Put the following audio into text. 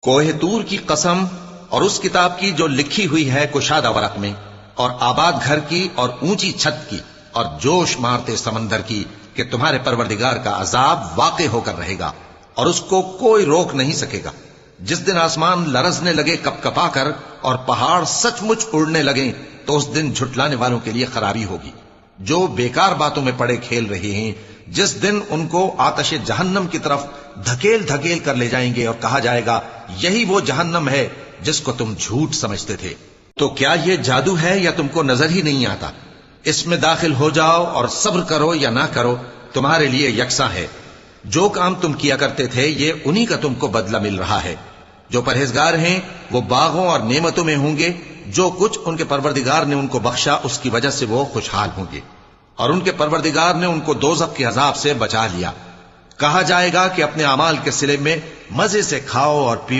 کوہ طور کی قسم اور اس کتاب کی جو لکھی ہوئی ہے کشادہ ورق میں، اور آباد گھر کی اور اونچی چھت کی اور جوش مارتے سمندر کی کہ تمہارے پروردگار کا عذاب واقع ہو کر رہے گا اور اس کو کوئی روک نہیں سکے گا۔ جس دن آسمان لرزنے لگے کپ کپا کر اور پہاڑ سچ مچ اڑنے لگیں تو اس دن جھٹلانے والوں کے لیے خرابی ہوگی جو بیکار باتوں میں پڑے کھیل رہے ہیں۔ جس دن ان کو آتش جہنم کی طرف دھکیل دھکیل کر لے جائیں گے اور کہا جائے گا یہی وہ جہنم ہے جس کو تم جھوٹ سمجھتے تھے۔ تو کیا یہ جادو ہے یا تم کو نظر ہی نہیں آتا؟ اس میں داخل ہو جاؤ اور صبر کرو یا نہ کرو تمہارے لیے یکساں ہے۔ جو کام تم کیا کرتے تھے یہ انہی کا تم کو بدلہ مل رہا ہے۔ جو پرہیزگار ہیں وہ باغوں اور نعمتوں میں ہوں گے، جو کچھ ان کے پروردگار نے ان کو بخشا اس کی وجہ سے وہ خوشحال ہوں گے، اور ان کے پروردگار نے ان کو دوزخ کے عذاب سے بچا لیا۔ کہا جائے گا کہ اپنے اعمال کے صلے میں مزے سے کھاؤ اور پیو۔